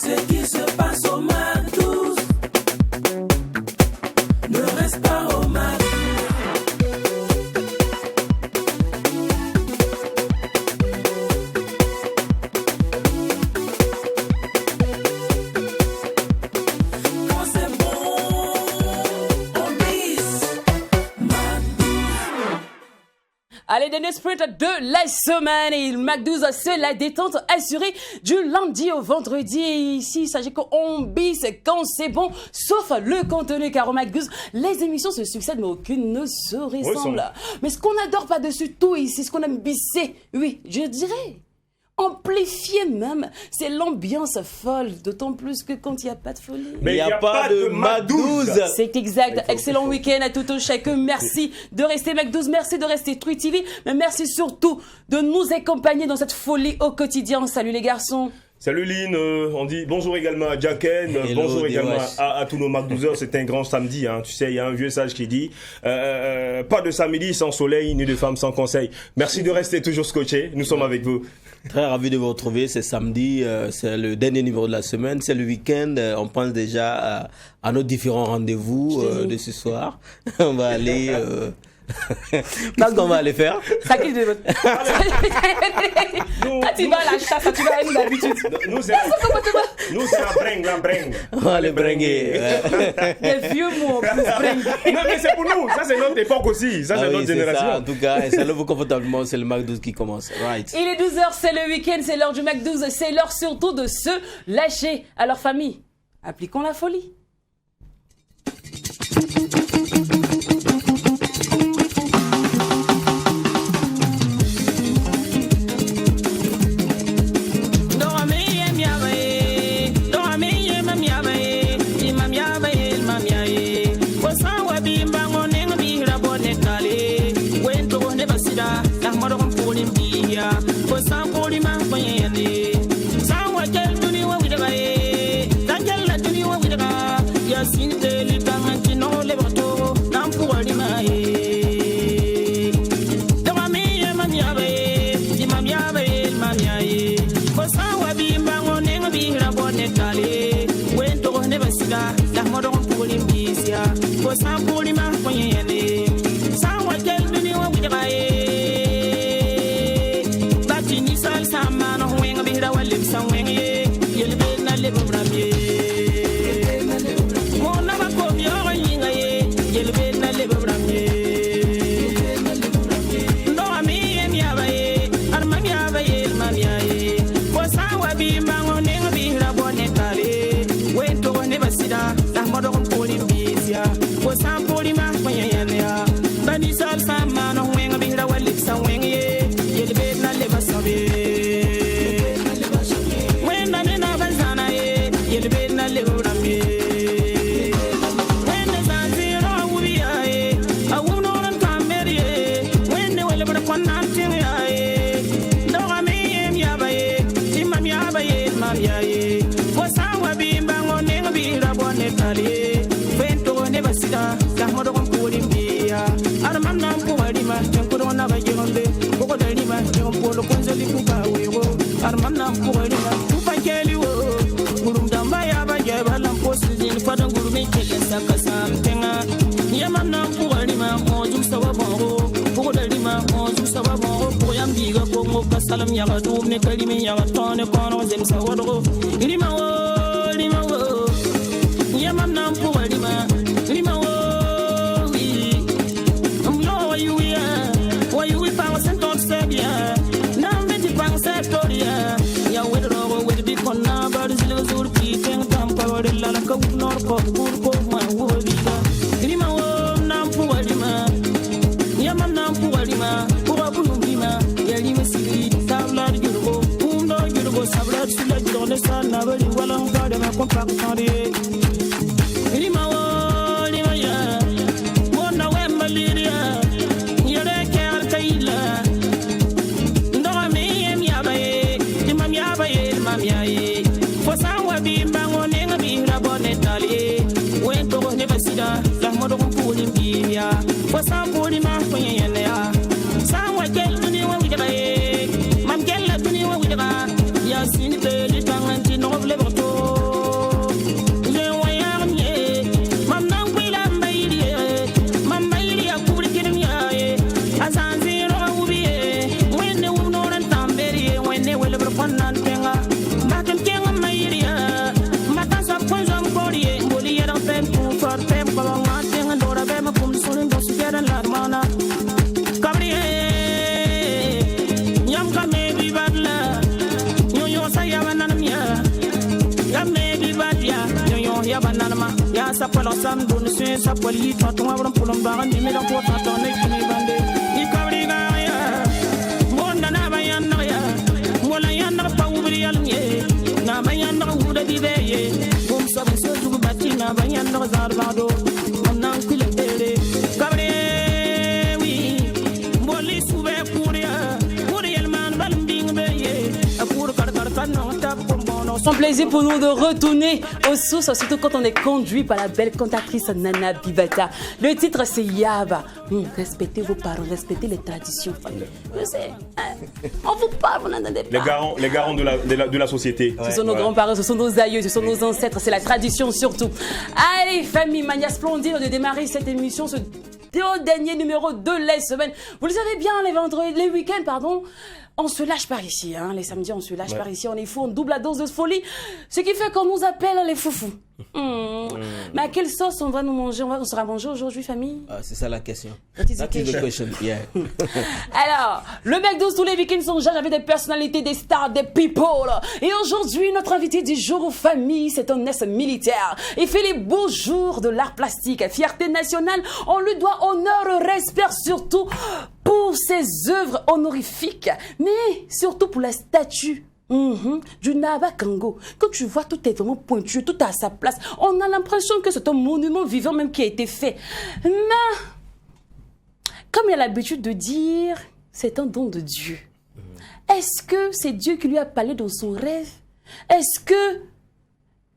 Ce qui se passe au Mac 12 ne reste pas au Mac. Quand c'est bon, on bise. Mac 12. Allez, dernier sprint de la semaine et le Mac 12, c'est la détente assurée du lundi au vendredi. Et ici, il s'agit qu'on bise quand c'est bon, sauf le contenu, car au Mac 12, les émissions se succèdent, mais aucune ne se ressemble. Mais ce qu'on adore par-dessus tout ici, ce qu'on aime bisser, oui, je dirais, amplifier même, c'est l'ambiance folle, d'autant plus que quand il n'y a pas de folie. Mais il n'y a pas de Mac 12. C'est exact. Excellent week-end à tout un chacun. Merci de rester Mac 12, merci de rester Truy TV, mais merci surtout de nous accompagner dans cette folie au quotidien. Salut les garçons. Salut Lynn, on dit bonjour également à Jacken, bonjour également à tous nos Mac 12h, c'est un grand samedi, hein. Tu sais, il y a un vieux sage qui dit pas de samedi sans soleil, ni de femme sans conseil. Merci de rester toujours scotché, nous sommes avec vous. Très ravi de vous retrouver, c'est samedi, c'est le dernier numéro de la semaine, c'est le week-end, on pense déjà à nos différents rendez-vous de ce soir. On va aller... Qu'est-ce qu'on va aller faire? Ça qui de votre... Quand tu vas à la chasse, tu vas à nous d'habitude. Nous, c'est la bring. On va aller bringuer. Les vieux mots, plus bring. Non, mais c'est pour nous, ça c'est notre époque aussi, ça c'est notre génération. Ça, en tout cas, installez-vous confortablement, c'est le Mac 12 qui commence. Right. Il est 12h, c'est le week-end, c'est l'heure du Mac 12, c'est l'heure surtout de se lâcher. Alors famille, appliquons la folie. Salam yaga dum ne kalimi yaga tone kono zem sa wodro lima wo yamam nam po lima wo wi lo yu ya wo yu pa sen ton sebia nam beti pa septoria ya wedro wed bi konna bar zil zur pi ten tam pa wad la ka nor ko ko ma wo biga lima wo nam po yamam nam po ko bu lima ya lima siri sabla sula jone sana bali wala ngade ma kompa kande lima ya wona we maliria yere kal kaila ndora me yem ya baye imam ya ye fo sawa bi bango ne ngabi rabone tali we to ne basida la modo ko pulim biya fo sa pulima ko yene ya sawa kel ni wa wi baye mam kel ni wa wi ba Sini te li tanganti no vle boto ya bananama ya sapala sam don se sapali tonton abram pulum bagan ni medan ko tonton ne kini bande ni kabriga ya monna na bayan na ya mola yan na pawbri yal nye na bayan na wuda di beye bum sab se dugu batti na bayan na zar bado nan kile tere kabre wi moli sube pour yel man bal bing beye pour kar tan no tap C'est un plaisir pour nous de retourner aux sources, surtout quand on est conduit par la belle cantatrice Nana Bibata. Le titre c'est Yaba. Respectez vos parents, respectez les traditions. Je sais, on vous parle, vous n'entendez pas. Les garants de la société. Ce sont nos grands-parents, ce sont nos aïeux, ce sont nos ancêtres, c'est la tradition surtout. Allez, famille, mania splendide de démarrer cette émission, ce dernier numéro de la semaine. Vous le savez bien, les week-ends, pardon. On se lâche par ici, hein. Les samedis, on se lâche par ici, on est fou, on double la dose de folie. Ce qui fait qu'on nous appelle les foufous. Mais à quelle sauce on va nous manger? On sera mangé aujourd'hui, famille? C'est ça la question. That is the question. Yeah. Alors, le McDo tous les week-ends sont chargés avec des personnalités, des stars, des people. Et aujourd'hui, notre invité du jour aux familles, c'est un ex-militaire. Il fait les beaux jours de l'art plastique. Fierté nationale, on lui doit honneur, respect surtout pour ses œuvres honorifiques, mais surtout pour la statue du Naba Kango. Quand tu vois, tout est vraiment pointu, tout est à sa place. On a l'impression que c'est un monument vivant même qui a été fait. Mais, comme il a l'habitude de dire, c'est un don de Dieu. Est-ce que c'est Dieu qui lui a parlé dans son rêve? Est-ce que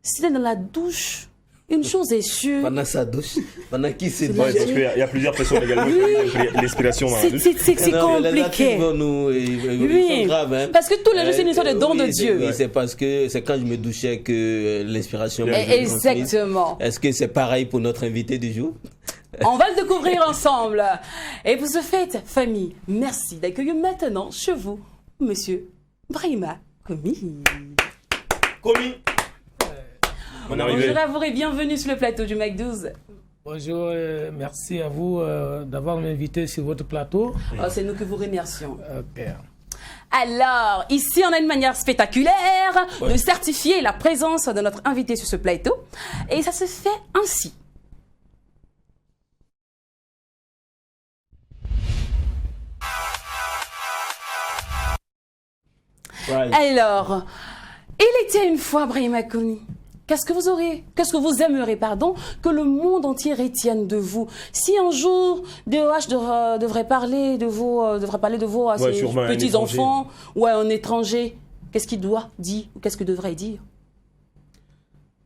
c'était dans la douche? Une chose est sûre. Pendant sa douche, pendant qui c'est parce qu'il y a plusieurs personnes également qui ont l'inspiration dans la douche. C'est compliqué. Oui, grave, hein. Parce que tous les jours, c'est une histoire de don de Dieu. Oui, c'est parce que c'est quand je me douchais que l'inspiration. Exactement. Est-ce que c'est pareil pour notre invité du jour? On va le découvrir ensemble. Et pour ce fait, famille, merci d'accueillir maintenant chez vous, monsieur Brahima Komi. Komi. Bonjour à vous et bienvenue sur le plateau du Mac12. Bonjour, merci à vous d'avoir m'invité sur votre plateau. Oh, c'est nous que vous remercions. Okay. Alors, ici, on a une manière spectaculaire de certifier la présence de notre invité sur ce plateau. Et ça se fait ainsi. Right. Alors, il était une fois Brahima Komi. Qu'est-ce que vous aimeriez, que le monde entier retienne de vous? Si un jour DOH devrait parler de vous à ses petits-enfants ou à un étranger, qu'est-ce qu'il doit dire ou qu'est-ce qu'il devrait dire?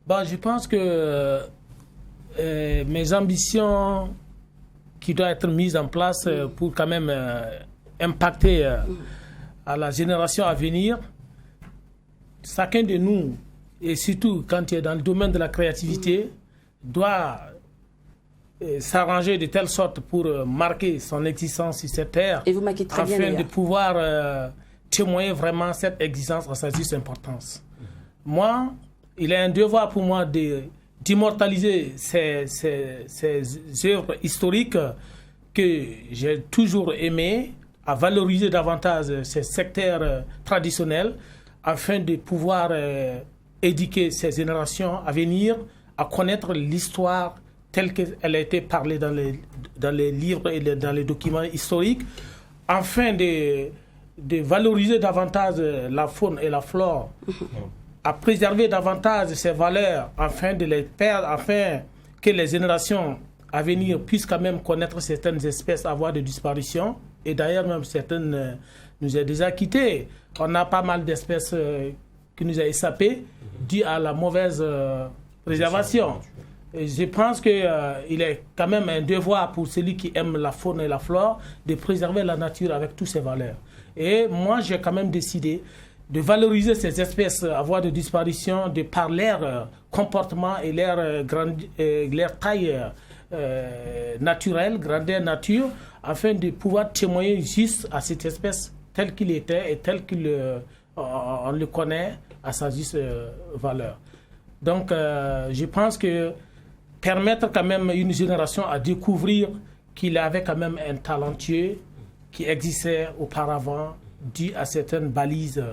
Je pense que mes ambitions qui doivent être mises en place pour quand même impacter à la génération à venir, chacun de nous, et surtout quand tu es dans le domaine de la créativité, doit s'arranger de telle sorte pour marquer son existence sur cette terre, et vous marquez très bien, afin de pouvoir témoigner vraiment cette existence en sa juste importance. Moi, il est un devoir pour moi d'immortaliser ces œuvres historiques que j'ai toujours aimées, à valoriser davantage ces secteurs traditionnels, afin de pouvoir éduquer ces générations à venir à connaître l'histoire telle qu'elle a été parlée dans les livres et dans les documents historiques, afin de valoriser davantage la faune et la flore, à préserver davantage ces valeurs, afin de les perdre, afin que les générations à venir puissent quand même connaître certaines espèces à voie de disparition, et d'ailleurs même certaines nous ont déjà quittés. On a pas mal d'espèces qui nous ont échappé dû à la mauvaise préservation. Et je pense qu'il est quand même un devoir pour celui qui aime la faune et la flore de préserver la nature avec toutes ses valeurs. Et moi, j'ai quand même décidé de valoriser ces espèces à voie de disparition de par leur comportement et leur taille naturelle, grandeur nature, afin de pouvoir témoigner juste à cette espèce tel qu'il était et tel qu'on le connaît à sa juste valeur. Donc, je pense que permettre quand même une génération à découvrir qu'il avait quand même un talentueux qui existait auparavant dû à certaines balises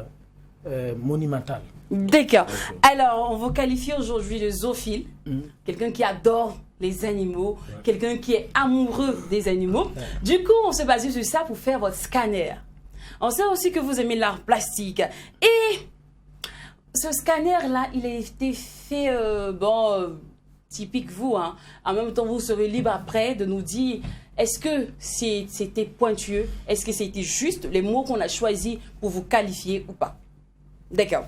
monumentales. D'accord. Alors, on vous qualifie aujourd'hui de zoophile, quelqu'un qui adore les animaux, quelqu'un qui est amoureux des animaux. Du coup, on se base sur ça pour faire votre scanner. On sait aussi que vous aimez l'art plastique. Et ce scanner-là, il a été fait, typique vous. Hein. En même temps, vous serez libre après de nous dire, est-ce que c'était pointueux? Est-ce que c'était juste les mots qu'on a choisis pour vous qualifier ou pas? D'accord.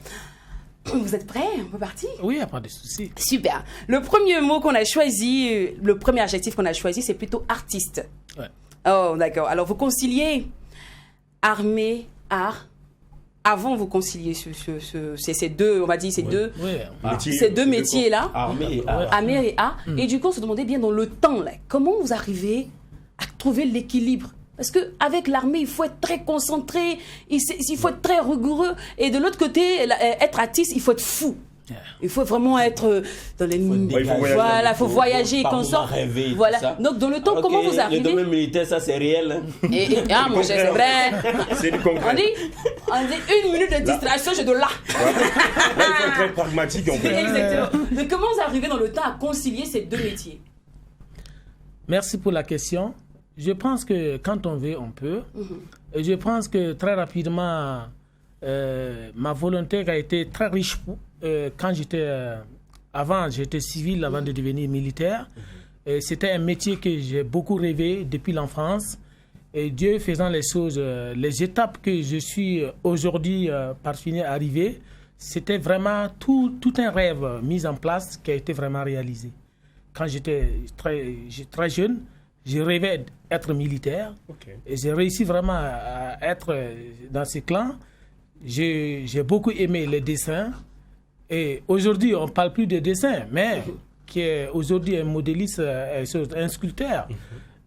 Vous êtes prêts? On peut partir? Oui, il n'y a pas de souci. Super. Le premier mot qu'on a choisi, le premier adjectif qu'on a choisi, c'est plutôt artiste. Ouais. Oh, d'accord. Alors, vous conciliez armée, art. Avant, vous conciliez ces deux, on va dire, ces deux métiers-là. Armée et art. Armée et art. Et du coup, on se demandait bien dans le temps, là, comment vous arrivez à trouver l'équilibre? Parce qu'avec l'armée, il faut être très concentré, il faut être très rigoureux. Et de l'autre côté, être artiste, il faut être fou. Il faut vraiment être dans les... Voilà, il faut voyager comme ça. Voilà. Donc, dans le temps, comment vous arrivez? Le domaine militaire, ça, c'est réel. Hein? Mon cher, c'est vrai. C'est du concret. On dit 1 minute de distraction, j'ai de là. Là, il faut être très pragmatique, en fait. Exactement. Donc, comment vous arrivez dans le temps à concilier ces deux métiers? Merci pour la question. Je pense que quand on veut, on peut. Et je pense que très rapidement, ma volonté a été très riche quand j'étais... avant, j'étais civil avant de devenir militaire. Et c'était un métier que j'ai beaucoup rêvé depuis l'enfance. Et Dieu faisant les choses, les étapes que je suis aujourd'hui parvenu à arriver, c'était vraiment tout un rêve mis en place qui a été vraiment réalisé. Quand j'étais très jeune, je rêvais d'être militaire. Et j'ai réussi vraiment à être dans ce clan. J'ai beaucoup aimé les dessins. Et aujourd'hui, on ne parle plus de dessin, mais qui est aujourd'hui un modéliste, un sculpteur.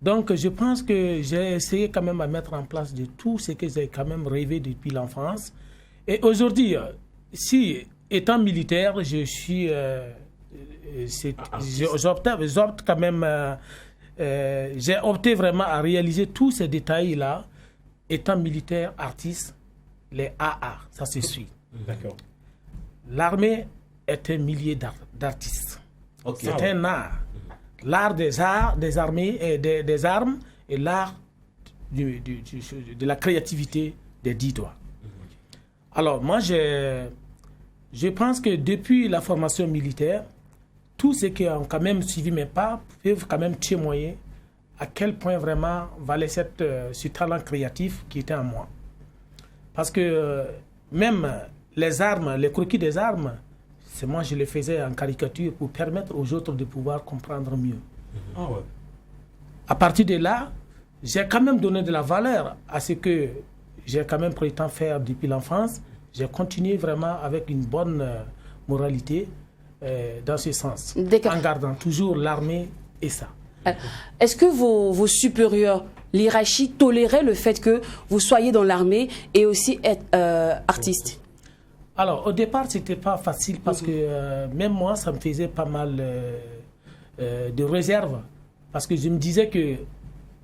Donc, je pense que j'ai essayé quand même à mettre en place de tout ce que j'ai quand même rêvé depuis l'enfance. Et aujourd'hui, si étant militaire, je suis... j'opte quand même... j'ai opté vraiment à réaliser tous ces détails-là, étant militaire, artiste, les AA, ça se suit. D'accord. L'armée est un millier d'artistes. Okay. C'est un art. L'art des arts, des armées, et des armes, et l'art de la créativité des 10 doigts. Alors, moi, je pense que depuis la formation militaire, tous ceux qui ont quand même suivi mes pas peuvent quand même témoigner à quel point vraiment valait ce talent créatif qui était en moi. Parce que même les armes, les croquis des armes, c'est moi je les faisais en caricature pour permettre aux autres de pouvoir comprendre mieux. Ah ouais. À partir de là, j'ai quand même donné de la valeur à ce que j'ai quand même prétendu faire depuis l'enfance. J'ai continué vraiment avec une bonne moralité dans ce sens, en gardant toujours l'armée et ça. Est-ce que vos supérieurs, l'hiérarchie, toléraient le fait que vous soyez dans l'armée et aussi être artiste? Alors, au départ, ce n'était pas facile parce que même moi, ça me faisait pas mal de réserve. Parce que je me disais que,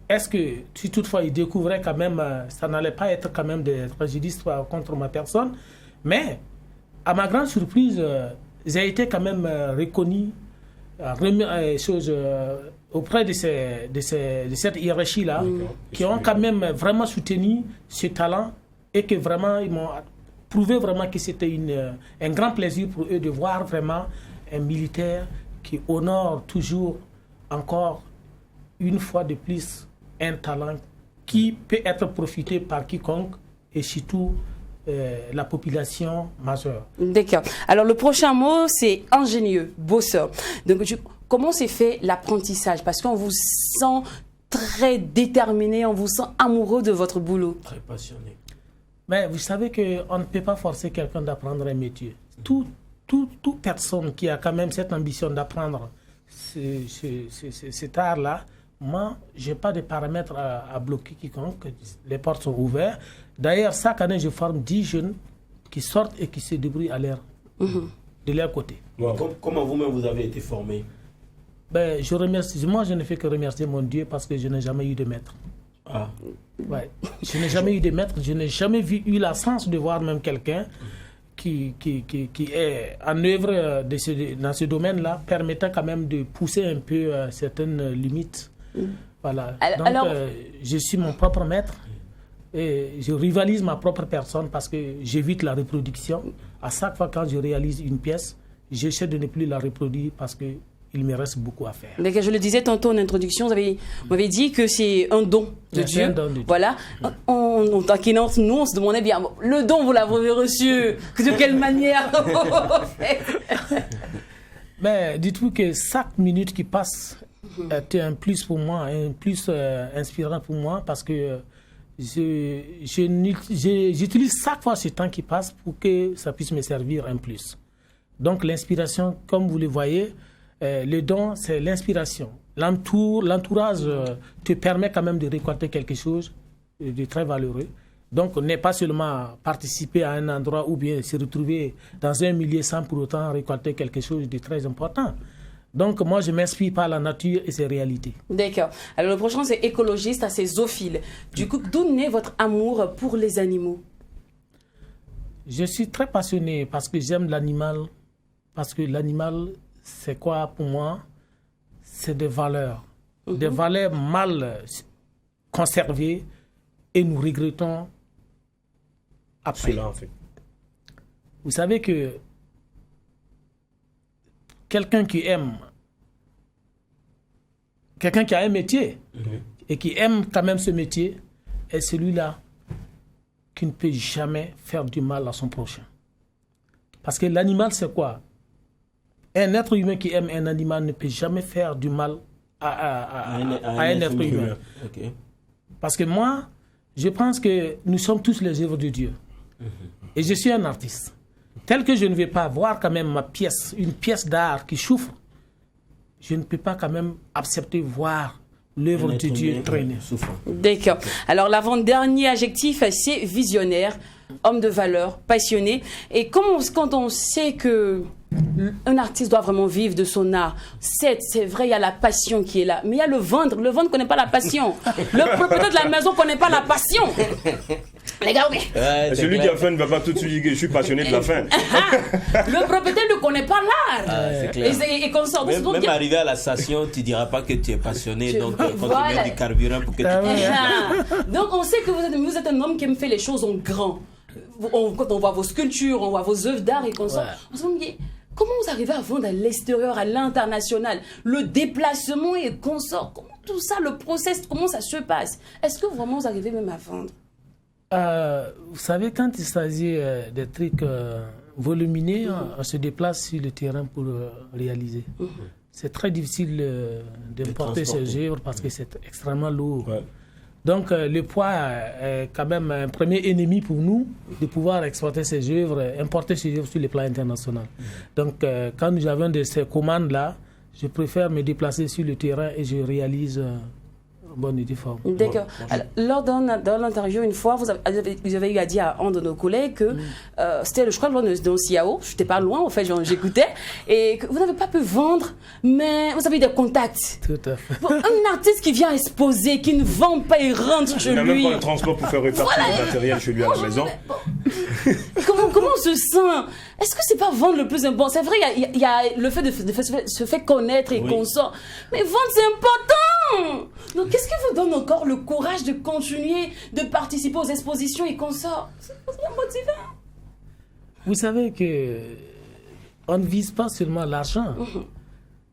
est-ce que si toutefois ils découvraient quand même, ça n'allait pas être quand même des préjudices contre ma personne. Mais, à ma grande surprise, j'ai été quand même reconnu, auprès de cette hiérarchie-là, qui ont quand même vraiment soutenu ce talent et que vraiment, ils m'ont prouvé vraiment que c'était un grand plaisir pour eux de voir vraiment un militaire qui honore toujours encore une fois de plus un talent qui peut être profité par quiconque et surtout la population majeure. D'accord. Alors le prochain mot, c'est ingénieux, bosseur. Donc comment s'est fait l'apprentissage? Parce qu'on vous sent très déterminé, on vous sent amoureux de votre boulot. Très passionné. Mais vous savez qu'on ne peut pas forcer quelqu'un d'apprendre un métier. Toute personne qui a quand même cette ambition d'apprendre cet art-là, moi, je n'ai pas de paramètres à bloquer quiconque. Les portes sont ouvertes. D'ailleurs, chaque année, je forme 10 jeunes qui sortent et qui se débrouillent de leur côté. Wow. Comment vous-même vous avez été formé? Ben, moi, je ne fais que remercier mon Dieu parce que je n'ai jamais eu de maître. Ah. Ouais. Je n'ai jamais eu de maître. Je n'ai jamais eu la chance de voir même quelqu'un qui est en œuvre dans ce domaine-là, permettant quand même de pousser un peu certaines limites. Voilà. Donc, je suis mon propre maître et je rivalise ma propre personne parce que j'évite la reproduction. À chaque fois quand je réalise une pièce, j'essaie de ne plus la reproduire parce que il me reste beaucoup à faire. Mais je le disais tantôt en introduction, vous m'avez dit que c'est un don de Dieu. Un don de Dieu. Voilà. En taquinant, nous, on se demandait bien, le don, vous l'avez reçu, de quelle manière? Mais dites-vous que chaque minute qui passe est un plus pour moi, un plus inspirant pour moi parce que j'utilise chaque fois ce temps qui passe pour que ça puisse me servir un plus. Donc l'inspiration, comme vous le voyez, le don, c'est l'inspiration. L'entourage te permet quand même de récolter quelque chose de très valeureux. Donc, n'est pas seulement participer à un endroit ou bien se retrouver dans un milieu sans pour autant récolter quelque chose de très important. Donc, moi, je m'inspire par la nature et ses réalités. D'accord. Alors, le prochain, c'est écologiste, c'est zoophile. Du coup, d'où naît votre amour pour les animaux? Je suis très passionné parce que j'aime l'animal. Parce que l'animal, c'est quoi pour moi? C'est des valeurs. Des valeurs mal conservées et nous regrettons après. Cela, en fait. Vous savez que quelqu'un qui a un métier et qui aime quand même ce métier est celui-là qui ne peut jamais faire du mal à son prochain. Parce que l'animal, c'est quoi? Un être humain qui aime un animal ne peut jamais faire du mal à un être humain. Okay. Parce que moi, je pense que nous sommes tous les œuvres de Dieu. Et je suis un artiste. Tel que je ne vais pas voir quand même une pièce d'art qui souffre, je ne peux pas quand même accepter voir l'œuvre de Dieu traîner. D'accord. Alors l'avant-dernier adjectif, c'est visionnaire, homme de valeur, passionné. Et quand on sait que un artiste doit vraiment vivre de son art, c'est vrai, il y a la passion qui est là, mais il y a le ventre ne connaît pas la passion. Le propriétaire de la maison ne connaît pas la passion. Les gars, oui. Celui qui a faim ne va pas tout de suite dire que je suis passionné de la faim. Le propriétaire ne connaît pas l'art. C'est clair. Et qu'on sort. Même arrivé à la station, tu ne diras pas que tu es passionné, donc quand voilà. tu mets du carburant pour que tu... Donc on sait que vous êtes un homme qui aime faire les choses en grand. Quand on voit vos sculptures, on voit vos œuvres d'art et qu'on sort, on se dit, comment vous arrivez à vendre à l'extérieur, à l'international, le déplacement et consort, comment tout ça, le process, comment ça se passe? Est-ce que vraiment vous arrivez même à vendre? Vous savez, quand il s'agit des trucs volumineux, on se déplace sur le terrain pour réaliser. C'est très difficile d'importer ces œuvres parce que c'est extrêmement lourd. Ouais. Donc le poids est quand même un premier ennemi pour nous de pouvoir exporter ces œuvres, importer ces œuvres sur le plan international. Donc quand nous avons ces commandes-là, je préfère me déplacer sur le terrain et je réalise bonne idée forme. D'accord. Lors dans l'interview, une fois, vous avez eu à dire à un de nos collègues que c'était, je crois, lors d'un CIAO, je n'étais pas loin, en fait, j'écoutais, et que vous n'avez pas pu vendre, mais vous avez eu des contacts. Tout à fait. Bon, un artiste qui vient exposer, qui ne vend pas et rentre chez lui. Il n'a même pas le transport pour faire répartir le matériel chez lui à la maison. Comment on se sent? Est-ce que c'est pas vendre le plus important? C'est vrai, il y a le fait de se faire connaître et qu'on sort, mais vendre, c'est important. Donc, qu'est-ce qui vous donne encore le courage de continuer de participer aux expositions et qu'on sort? C'est motivant. Vous savez que on ne vise pas seulement l'argent.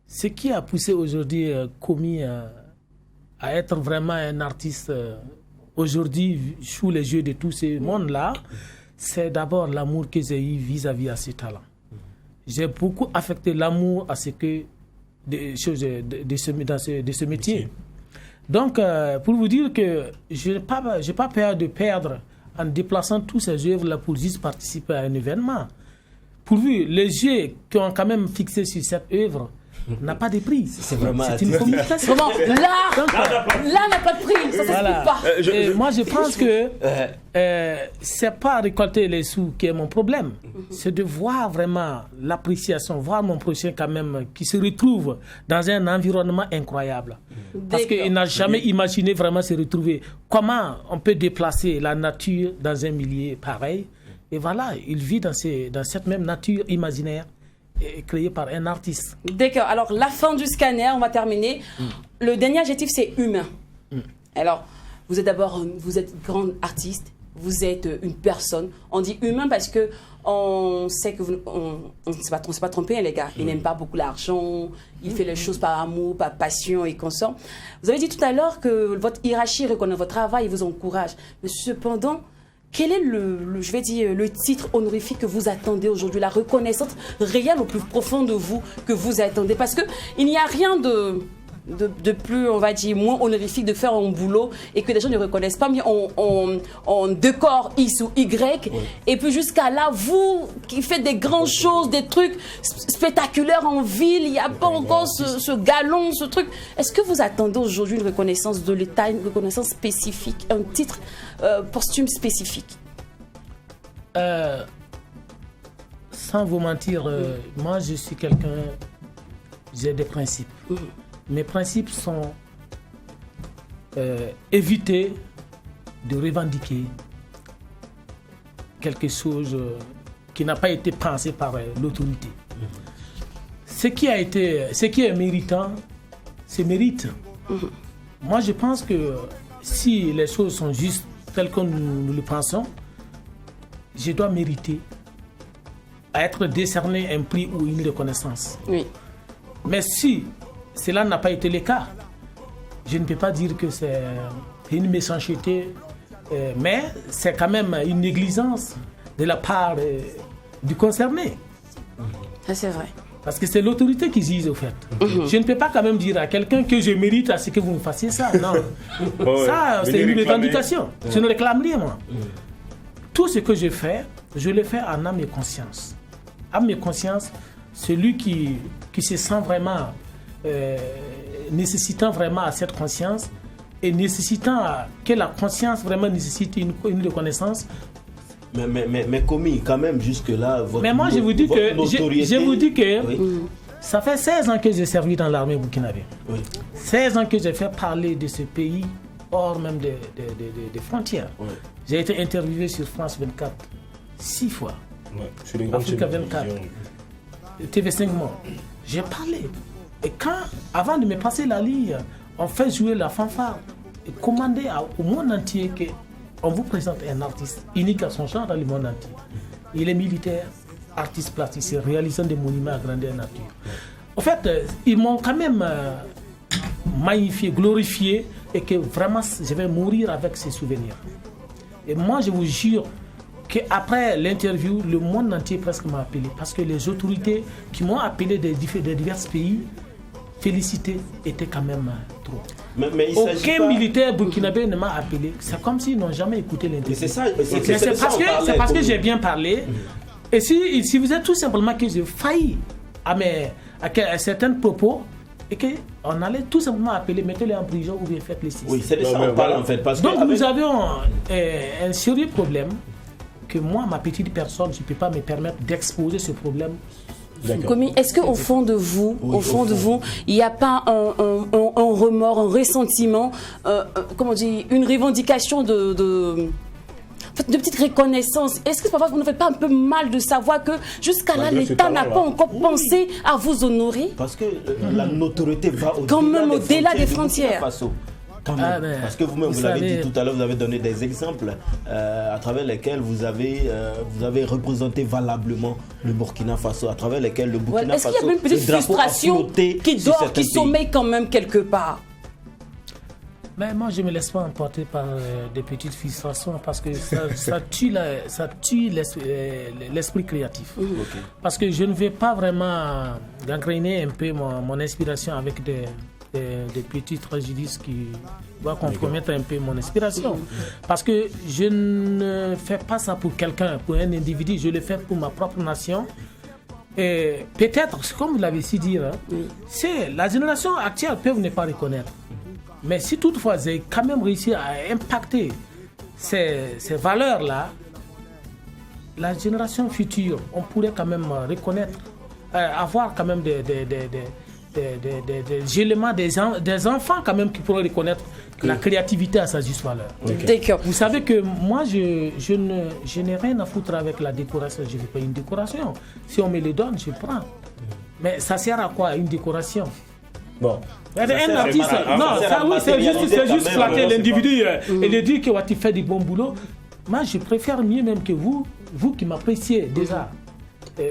Ce qui a poussé aujourd'hui Komi à être vraiment un artiste aujourd'hui sous les yeux de tous ces mondes-là, c'est d'abord l'amour que j'ai eu vis-à-vis à ces talents. J'ai beaucoup affecté l'amour à ce que de ce métier. Donc, pour vous dire que je n'ai pas peur de perdre en déplaçant tous ces œuvres-là pour juste participer à un événement. Pourvu, les yeux qui ont quand même fixé sur cette œuvre n'a pas de prix. C'est vraiment une communication. Vraiment, là n'a pas de prix. Ça ne s'explique pas. Moi, je pense que c'est pas récolter les sous qui est mon problème. C'est de voir vraiment l'appréciation, voir mon prochain quand même qui se retrouve dans un environnement incroyable. Parce qu'il n'a jamais imaginé vraiment se retrouver. Comment on peut déplacer la nature dans un milieu pareil Et voilà, il vit dans cette même nature imaginaire créée par un artiste. D'accord. Alors, la fin du scanner, on va terminer. Le dernier adjectif, c'est humain. Alors, vous êtes grand artiste, vous êtes une personne. On dit humain parce que on sait que on ne s'est pas trompé, hein, les gars. Il n'aime pas beaucoup l'argent, il fait les choses par amour, par passion et consort. Vous avez dit tout à l'heure que votre hiérarchie reconnaît votre travail et vous encourage. Mais cependant, quel est le titre honorifique que vous attendez aujourd'hui, la reconnaissance réelle au plus profond de vous que vous attendez? Parce qu'il n'y a rien de plus, on va dire, moins honorifique de faire un boulot et que les gens ne reconnaissent pas, mais on décore X ou Y. Oui. Et puis jusqu'à là, vous qui faites des grandes choses, des trucs spectaculaires en ville, il n'y a pas encore ce galon, ce truc. Est-ce que vous attendez aujourd'hui une reconnaissance de l'État, une reconnaissance spécifique, un titre posthume spécifique? Sans vous mentir, moi je suis quelqu'un, j'ai des principes. Mes principes sont éviter de revendiquer quelque chose qui n'a pas été pensé par l'autorité. Ce qui est méritant, c'est mérite. Moi, je pense que si les choses sont justes telles que nous le pensons, je dois mériter à être décerné un prix ou une reconnaissance. Oui. Mais si cela n'a pas été le cas, je ne peux pas dire que c'est une méchanceté, mais c'est quand même une négligence de la part du concerné. Ça, c'est vrai. Parce que c'est l'autorité qui juge, au fait. Je ne peux pas quand même dire à quelqu'un que je mérite à ce que vous me fassiez ça. Non. Ça, c'est une revendication. Je ne réclame rien, moi. Tout ce que je fais, je le fais en âme et conscience. Âme et conscience, celui qui se sent vraiment nécessitant vraiment à cette conscience et nécessitant que la conscience vraiment nécessite une reconnaissance. Mais commis, quand même, jusque-là, mais moi, je vous dis que oui. Ça fait 16 ans que j'ai servi dans l'armée burkinabé. Oui. 16 ans que j'ai fait parler de ce pays hors même des frontières. Oui. J'ai été interviewé sur France 24 6 fois. Ouais, sur les Africa 24. TV5 mois. J'ai parlé. Et avant de me passer la ligne, on fait jouer la fanfare et commander au monde entier qu'on vous présente un artiste unique à son genre dans le monde entier. Il est militaire, artiste plasticien, réalisant des monuments à grandeur nature. En fait, ils m'ont quand même magnifié, glorifié et que vraiment je vais mourir avec ces souvenirs. Et moi, je vous jure qu'après l'interview, le monde entier presque m'a appelé parce que les autorités qui m'ont appelé des divers pays, félicité était quand même trop. Mais aucun militaire burkinabé ne m'a appelé. C'est comme s'ils n'ont jamais écouté l'interview. C'est parce que j'ai bien parlé. Et si vous êtes tout simplement que j'ai failli à certains propos et qu'on allait tout simplement appeler, mettez-les en prison ou bien faites-les ici. Oui, c'est de ça qu'on parle en fait. Parce donc nous avions un sérieux problème que moi, ma petite personne, je ne peux pas me permettre d'exposer ce problème. Commis, est-ce qu'au fond de vous, il n'y a pas un remords, un ressentiment, comment dire, une revendication de petite reconnaissance? Est-ce que parfois vous ne faites pas un peu mal de savoir que jusqu'à là, l'État n'a pas encore pensé à vous honorer? Parce que la notoriété va au-delà des frontières. Parce que vous-même, vous l'avez dit tout à l'heure, vous avez donné des exemples à travers lesquels vous avez représenté valablement le Burkina Faso, à travers lesquels le Burkina Faso, est-ce qu'il y a une petite frustration qui sommeille quand même quelque part? Mais moi, je ne me laisse pas emporter par des petites frustrations parce que ça tue l'esprit créatif. Okay. Parce que je ne vais pas vraiment gangréner un peu mon inspiration avec des petits préjudices qui doivent compromettre un peu mon inspiration. Parce que je ne fais pas ça pour quelqu'un, pour un individu, je le fais pour ma propre nation. Et peut-être, comme vous l'avez si dit, c'est la génération actuelle peut ne pas reconnaître. Mais si toutefois j'ai quand même réussi à impacter ces valeurs-là, la génération future, on pourrait quand même reconnaître, avoir quand même des éléments, des enfants quand même qui pourraient reconnaître la créativité à sa juste valeur. D'accord. Vous savez que moi, je n'ai rien à foutre avec la décoration. Je ne veux pas une décoration. Si on me les donne, je prends. Mais ça sert à quoi, une décoration? Bon. Un artiste, non, ça, oui, c'est juste flatter l'individu et lui dire que tu fais du bon boulot. Moi, je préfère mieux même que vous qui m'appréciez déjà.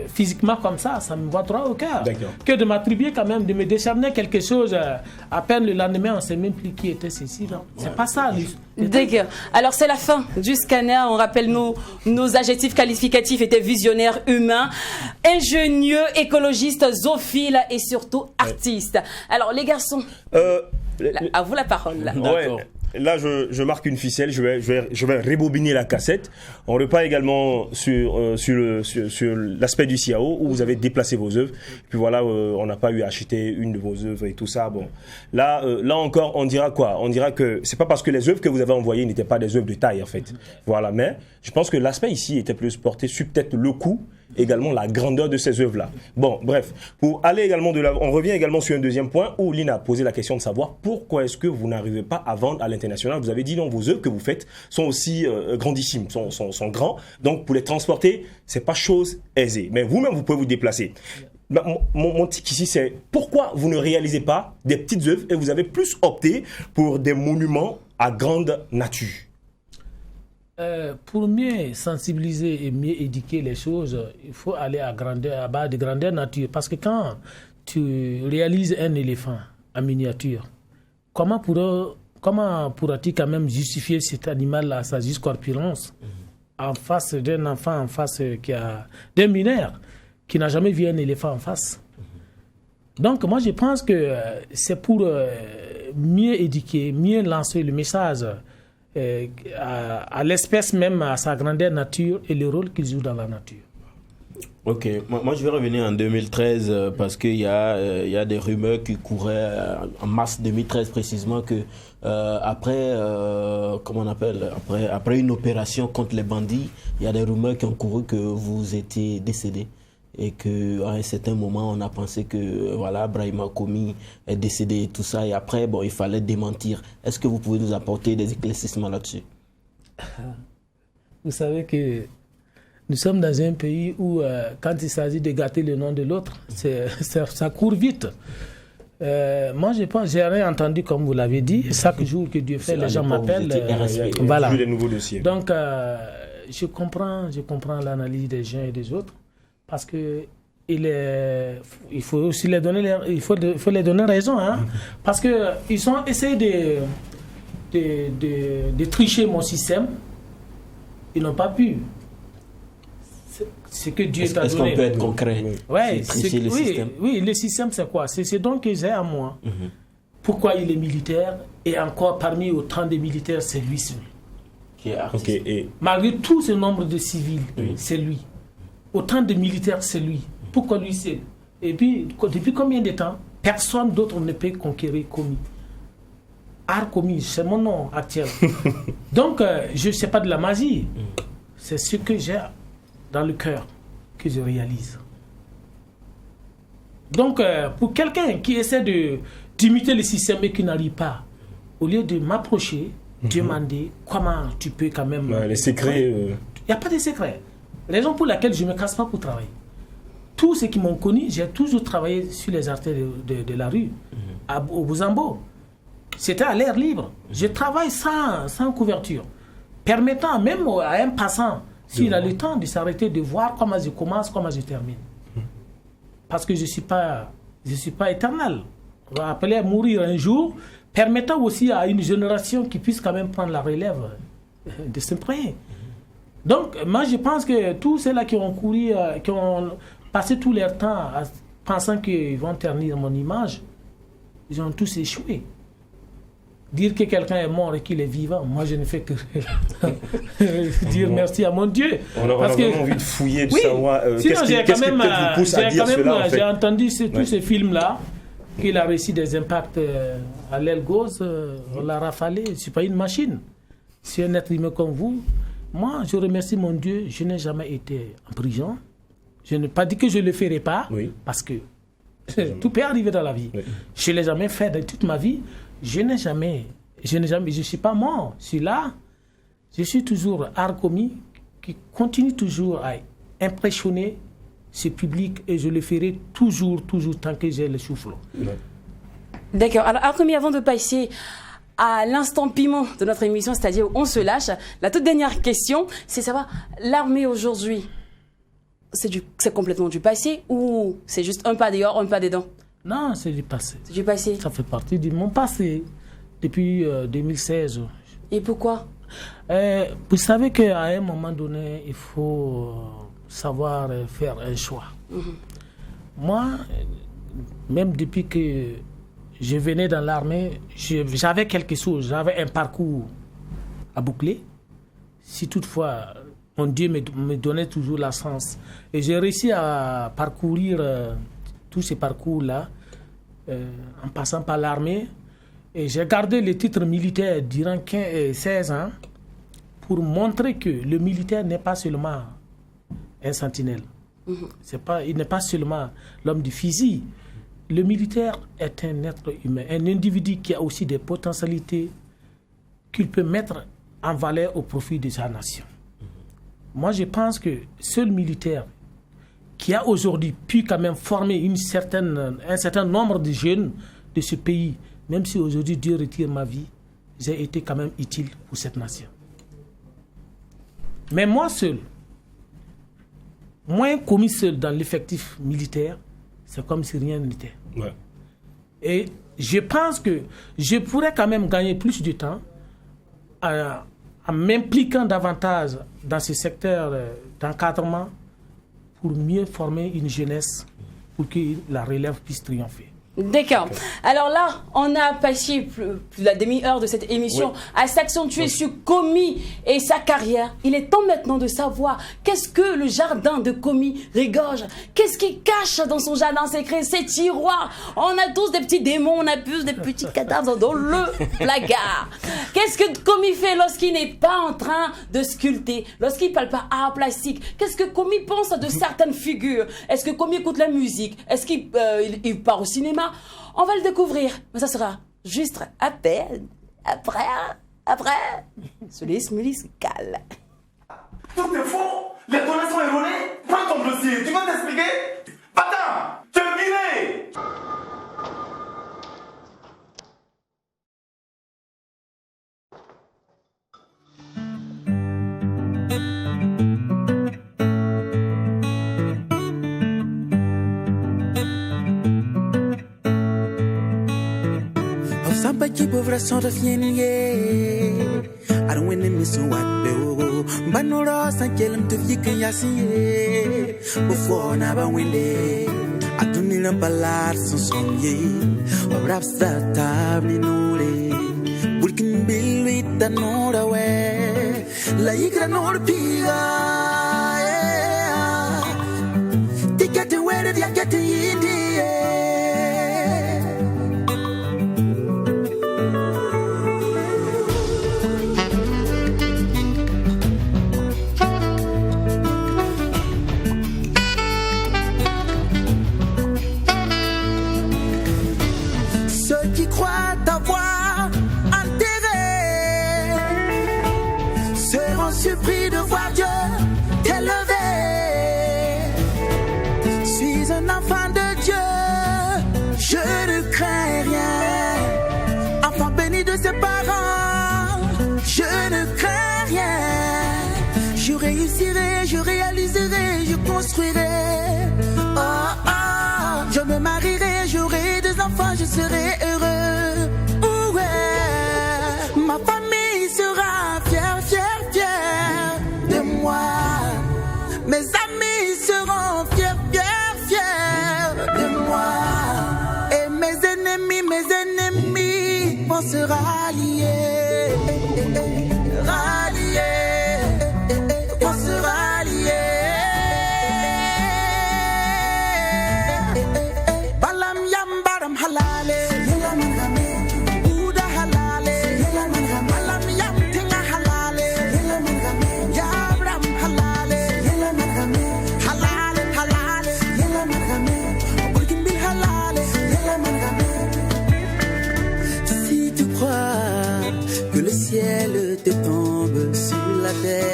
Physiquement comme ça me va droit au cœur. Que de m'attribuer quand même, de me décerner quelque chose à peine le lendemain, on ne sait même plus qui était ceci. C'est pas ça. D'accord. Alors c'est la fin du scanner. On rappelle nos adjectifs qualificatifs étaient visionnaire, humain, ingénieux, écologiste, zoophile et surtout artiste. Alors les garçons, à vous la parole. Ouais. Là, je marque une ficelle, je vais rebobiner la cassette. On repart également sur l'aspect du CIAO où vous avez déplacé vos œuvres. Puis voilà, on n'a pas eu à acheter une de vos œuvres et tout ça. Bon, là encore, on dira quoi? On dira que c'est pas parce que les œuvres que vous avez envoyées n'étaient pas des œuvres de taille en fait. Voilà, mais je pense que l'aspect ici était plus porté sur peut-être le coût, également la grandeur de ces œuvres-là. Bon, bref, pour aller également on revient également sur un deuxième point où Lynn a posé la question de savoir pourquoi est-ce que vous n'arrivez pas à vendre à l'international. Vous avez dit non, vos œuvres que vous faites sont aussi grandissimes, sont grands, donc pour les transporter, c'est pas chose aisée. Mais vous-même, vous pouvez vous déplacer. Mon tic ici, c'est pourquoi vous ne réalisez pas des petites œuvres et vous avez plus opté pour des monuments à grande nature? Pour mieux sensibiliser et mieux éduquer les choses, il faut aller à bas de grandeur nature. Parce que quand tu réalises un éléphant en miniature, comment pourras-tu quand même justifier cet animal à sa juste corpulence en face d'un enfant, en face d'un mineur qui n'a jamais vu un éléphant en face? Donc moi je pense que c'est pour mieux éduquer, mieux lancer le message à l'espèce même, à sa grandeur nature et le rôle qu'il joue dans la nature. Ok, moi je vais revenir en 2013 parce qu'il y a des rumeurs qui couraient en mars 2013 précisément que après une opération contre les bandits, il y a des rumeurs qui ont couru que vous étiez décédé. Et qu'à un certain moment, on a pensé que voilà, Brahima Komi est décédé et tout ça. Et après, il fallait démentir. Est-ce que vous pouvez nous apporter des éclaircissements là-dessus? Vous savez que nous sommes dans un pays où, quand il s'agit de gâter le nom de l'autre, ça court vite. Moi, je pense, j'ai rien entendu comme vous l'avez dit. Chaque jour que Dieu fait, les gens m'appellent. Voilà. Des nouveaux dossiers. Donc, je comprends l'analyse des uns et des autres. Parce que il faut aussi les donner raison, hein? Parce que ils ont essayé de tricher mon système, ils n'ont pas pu. C'est que Dieu t'a donné. Est-ce qu'on peut être concret? Ouais, tricher le système. Oui, le système c'est quoi? C'est donc que j'ai à moi. Pourquoi il est militaire et encore parmi autant de militaires, c'est lui seul qui est artiste. Okay, malgré tout ce nombre de civils, c'est lui. Autant de militaires, c'est lui. Pourquoi lui seul? Et puis, depuis combien de temps personne d'autre ne peut conquérir Komi? Art Komi, c'est mon nom actuel. Donc, je ne sais pas de la magie. C'est ce que j'ai dans le cœur que je réalise. Donc, pour quelqu'un qui essaie d'imiter le système et qui n'arrive pas, au lieu de m'approcher, demander comment tu peux quand même... les secrets... Il n'y a pas de secret. Raison pour laquelle je ne me casse pas pour travailler. Tous ceux qui m'ont connu, j'ai toujours travaillé sur les artères de la rue, au Buzambo. C'était à l'air libre. Je travaille sans couverture, permettant même à un passant, s'il a le temps, de s'arrêter, de voir comment je commence, comment je termine. Parce que je ne suis pas éternel. On va appeler à mourir un jour, permettant aussi à une génération qui puisse quand même prendre la relève de s'imprégner. Donc, moi, je pense que tous ceux-là qui ont couru, qui ont passé tout leur temps pensant qu'ils vont ternir mon image, ils ont tous échoué. Dire que quelqu'un est mort et qu'il est vivant, moi, je ne fais que dire merci à mon Dieu. On a vraiment envie de fouiller, de savoir qu'est-ce qui vous pousse à dire cela, en fait. J'ai entendu tous ces films-là, qu'il a réussi des impacts à l'aile gauche, on l'a rafalé. Je ne suis pas une machine. C'est un être humain comme vous. Moi, je remercie mon Dieu, je n'ai jamais été en prison. Je n'ai pas dit que je ne le ferai pas, parce que Tout peut arriver dans la vie. Oui. Je ne l'ai jamais fait de toute ma vie. Je ne suis pas mort. Je suis là. Je suis toujours art comique qui continue toujours à impressionner ce public et je le ferai toujours tant que j'ai le souffle. Ouais. D'accord. Alors, Arcomi, avant de passer à l'instant piment de notre émission, c'est-à-dire où on se lâche, la toute dernière question, c'est savoir, l'armée aujourd'hui, c'est complètement du passé ou c'est juste un pas dehors, un pas dedans? Non, c'est du passé. C'est du passé. Ça fait partie de mon passé depuis 2016. Et pourquoi? Vous savez qu'à un moment donné, il faut savoir faire un choix. Moi, même depuis que je venais dans l'armée, j'avais quelque chose, j'avais un parcours à boucler. Si toutefois, mon Dieu me donnait toujours la chance. Et j'ai réussi à parcourir tous ces parcours-là en passant par l'armée. Et j'ai gardé le titre militaire durant 16 ans pour montrer que le militaire n'est pas seulement un sentinelle. Il n'est pas seulement l'homme du fusil. Le militaire est un être humain, un individu qui a aussi des potentialités qu'il peut mettre en valeur au profit de sa nation. Moi, je pense que seul militaire qui a aujourd'hui pu quand même former un certain nombre de jeunes de ce pays, même si aujourd'hui Dieu retire ma vie, j'ai été quand même utile pour cette nation. Mais moi seul, moi commis seul dans l'effectif militaire, c'est comme si rien n'était. Ouais. Et je pense que je pourrais quand même gagner plus de temps en m'impliquant davantage dans ce secteur d'encadrement pour mieux former une jeunesse pour que la relève puisse triompher. D'accord. Alors là, on a passé plus de la demi-heure de cette émission à s'accentuer sur Komi et sa carrière. Il est temps maintenant de savoir qu'est-ce que le jardin de Komi regorge. Qu'est-ce qu'il cache dans son jardin secret, ses tiroirs. On a tous des petits démons, on a tous des petits cadavres dans le placard. Qu'est-ce que Komi fait lorsqu'il n'est pas en train de sculpter, lorsqu'il ne parle pas art plastique? Qu'est-ce que Komi pense de certaines figures? Est-ce que Komi écoute la musique? Est-ce qu'il il part au cinéma? On va le découvrir, mais ça sera juste à peine après ce musical. Tout est faux. Les données sont erronées. Prends ton dossier. Tu vas t'expliquer? Attends, tu es viré. Samba kibo vrason da fienye Aran wene miso wakbe o Banoro san kelam to fika yasiye Before na ba wende Atuni lambalar son sonye Rap starta minore Burkin bilwi tanora we La igra nor piga Tikete were dia kete yindi surpris de voir Dieu t'élever. Suis un enfant de Dieu, je ne crains rien. Enfant béni de ses parents, je ne crains rien. Je réussirai, je réaliserai, je construirai. Oh, oh, je me marierai, j'aurai des enfants, je serai heureux. Ouais, ma famille sera fière, fière. Mes amis seront fiers de moi. Et mes ennemis vont se rallier. Vont se rallier.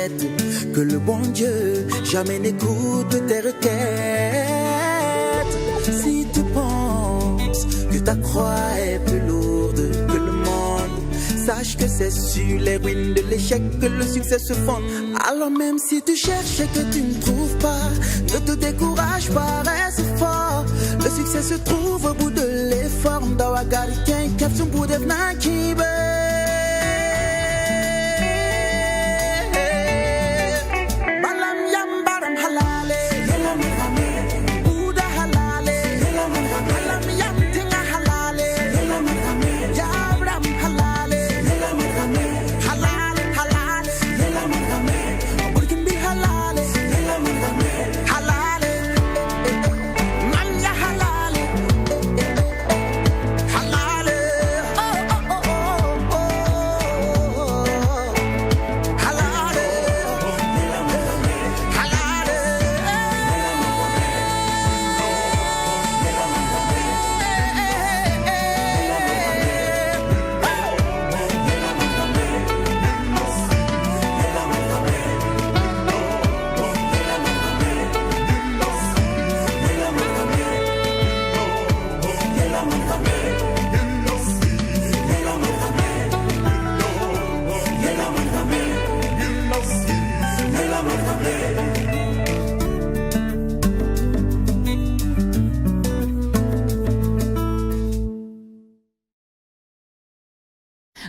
bête que le bon Dieu jamais n'écoute tes requêtes. Si tu penses que ta croix est plus lourde que le monde, sache que c'est sur les ruines de l'échec que le succès se fonde. Alors même si tu cherches et que tu ne trouves pas, ne te décourage pas, reste fort. Le succès se trouve au bout de l'effort. Ndawagari tient caption pour devenir qui veut.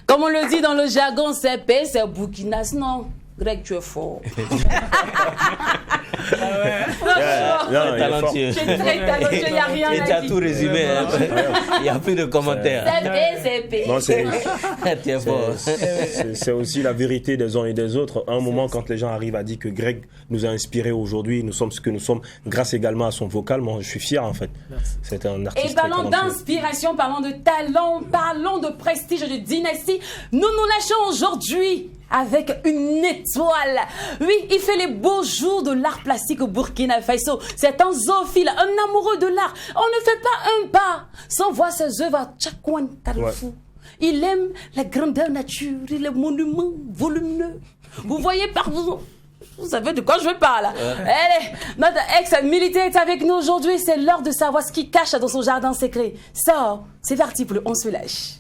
Comme on le dit dans le jargon, c'est P, c'est Burkinas, non. Greg, tu es fort. Talentueux. Tu es très talentueux, il n'y a rien à dire. Et tu as tout résumé. Il n'y a plus de commentaires. C'est P. Non, Tu es fort. c'est aussi la vérité des uns et des autres. À un moment, quand les gens arrivent à dire que Greg nous a inspirés aujourd'hui, nous sommes ce que nous sommes, grâce également à son vocal, moi je suis fier en fait. C'est un artiste. Et parlons d'inspiration, parlons de talent, parlons de prestige, de dynastie. Nous nous lâchons aujourd'hui avec une étoile. Oui, il fait les beaux jours de l'art plastique au Burkina Faso. C'est un zoophile, un amoureux de l'art. On ne fait pas un pas sans voir ses œuvres à Tchakouane Carrefour. Ouais. Il aime la grandeur nature et les monuments volumineux. Vous voyez partout. Vous savez de quoi je parle. Allez, notre ex-militaire est avec nous aujourd'hui. C'est l'heure de savoir ce qu'il cache dans son jardin secret. Ça, c'est parti pour le On se lâche.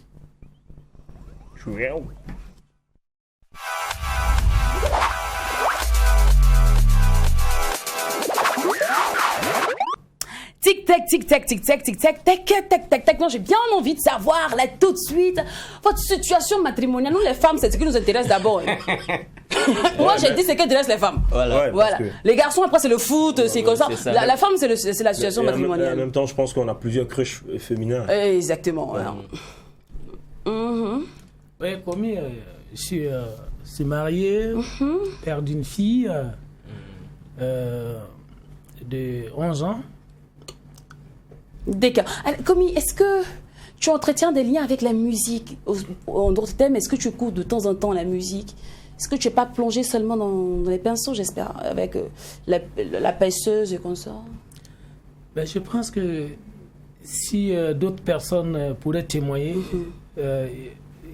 Tic-tac, tic-tac, tic-tac, tic-tac, tac, tac, tac, tac. Non, j'ai bien envie de savoir, là, tout de suite, votre situation matrimoniale. Nous, les femmes, c'est ce qui nous intéresse d'abord. Moi, j'ai dit ce qui intéresse les femmes. Voilà. Que... Les garçons, après, c'est le foot, c'est comme ça. La femme, c'est la situation matrimoniale. En même temps, je pense qu'on a plusieurs crushs féminins. Exactement. Oui, comme je suis marié, père d'une fille de 11 ans. D'accord. Commis, est-ce que tu entretiens des liens avec la musique? En d'autres thèmes, est-ce que tu écoutes de temps en temps la musique? Est-ce que tu n'es pas plongé seulement dans les pinceaux, j'espère, avec la paisseuse et comme ça? Ben, je pense que si d'autres personnes pourraient témoigner,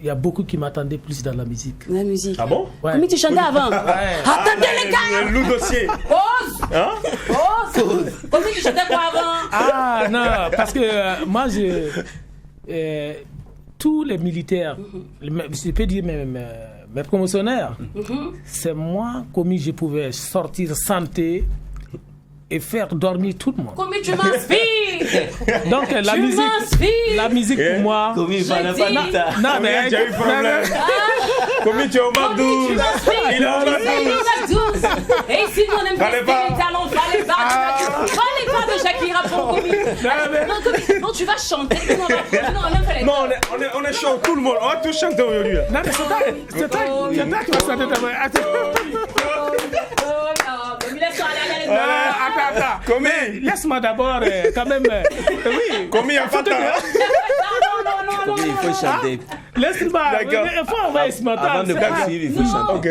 il y a beaucoup qui m'attendaient plus dans la musique. La musique. Ah bon? Ouais. Comment tu chantais avant? Attendez les gars! Le loup dossier. Pause! Hein? Pause! Comment tu chantais quoi avant? Ah non, parce que moi, tous les militaires, je peux dire mes promotionnaires, c'est moi, comme je pouvais sortir santé et faire dormir tout le monde. Comment tu m'inspires? Donc la musique pour moi. Comment il fallait pas dire ça? Non mais j'ai eu problème. Comment tu es au McDo? Il est au McDo. Et si on aime pas les talents, fallait pas de Shakira pour Komi. Non, tu vas chanter. Non, on est chaud, tout le monde. On va tous chanter aujourd'hui. Non mais c'est toi qui vas chanter d'abord. Attends. Mais laisse-moi d'abord quand même. Oui. Combien il y a pas de temps? Non. Il faut chanter. Laisse-moi. Il faut envoyer ce matin. Avant de poursuivre, il faut chanter. Ok.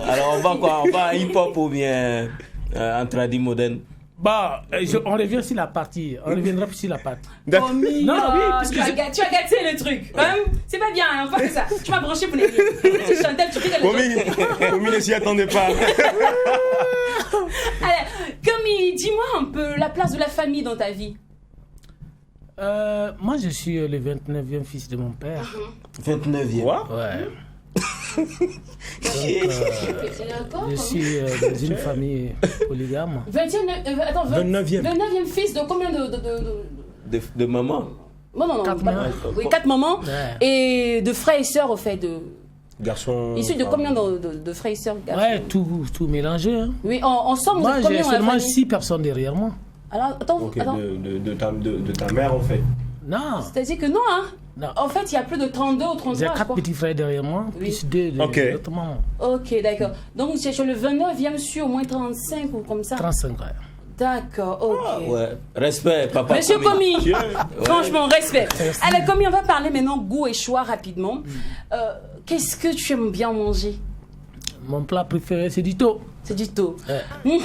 Alors on va quoi? On va hip-hop ou bien en tradi moderne? Bah, on revient sur la partie. On reviendra sur la partie. Commis, Non, oui, parce tu que as gâté le truc. Hein? C'est pas bien, hein, pas que ça. Tu m'as branché pour les tu chantais, tu fais Commis ne s'y attendait pas. Alors, Commis, dis-moi un peu la place de la famille dans ta vie. Moi, je suis le 29e fils de mon père. 29e. Quoi? Ouais. Donc, je suis dans une famille polygame. 29e fils de combien De maman. Non. 4 mamans. Oui, 4 mamans. Ouais. Et de frères et sœurs, au fait, Garçon. issus de combien de frères et sœurs, garçons? Ouais, tout mélangé. Hein. Oui, ensemble, vous Moi, êtes j'ai combien dans la seulement famille? 6 personnes derrière moi. Alors, attends, Ok, attends. de ta mère, en fait. Non. C'est-à-dire que non, hein? Non. En fait, il y a plus de 32 ou 33, J'ai je 4 crois. petits frères derrière moi, Oui. plus 2 Ok. de l'autre maman. Ok, d'accord. Donc, c'est sur le 29e sur au moins 35 ou comme ça? 35 ans. D'accord, ok. Ouais. Respect, papa. Monsieur Commis, Tiens. franchement, respect. Alors, Commis, on va parler maintenant goût et choix rapidement. Qu'est-ce que tu aimes bien manger? Mon plat préféré, c'est du thon. C'est du thon. Ouais.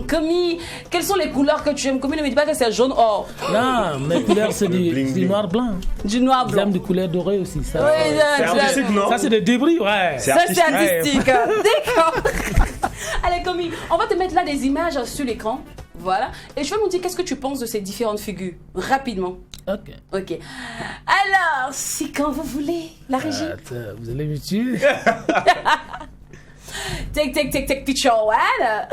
Commis, quelles sont les couleurs que tu aimes? Commis, ne me dis pas que c'est jaune or. Non, mes couleurs, c'est du bling. noir blanc. Du noir blanc. J'aime des couleurs dorées aussi. Ça, Oui, C'est artistique, non? ça c'est des débris, ouais. Ça, c'est artistique. D'accord. Allez, Commis, on va te mettre là des images sur l'écran. Voilà. Et tu vas nous dire qu'est-ce que tu penses de ces différentes figures, rapidement. Ok. Ok. Alors, c'est quand vous voulez, la régie. Attends, vous allez me tuer. Tic, picture, voilà.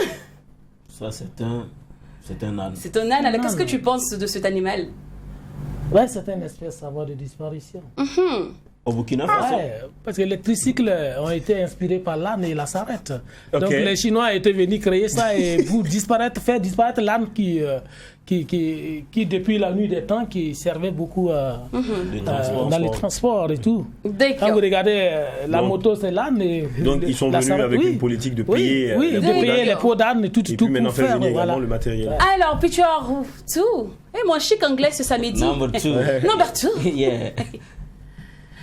Ça, c'est un âne. C'est un âne. Alors, qu'est-ce que tu penses de cet animal? Ouais, c'est une espèce en voie de disparition. Au Burkina Faso. Ouais, parce que les tricycles ont été inspirés par l'âne et la sarrette. Ok. Donc les Chinois étaient venus créer ça et pour faire disparaître l'âne qui depuis la nuit des temps, qui servait beaucoup dans les transports et tout. Quand D'accord. vous regardez la Donc- moto, c'est l'âne. Donc, ils sont la venus sarrette, avec oui. une politique de Oui, payer. oui, de D'accord. payer les pots d'âne et tout, Et tout puis maintenant, pour faire faire. venir Voilà. également le matériel. Alors, picture, tout. Et mon chic anglais ce samedi. Number 2. Number 2. Yeah.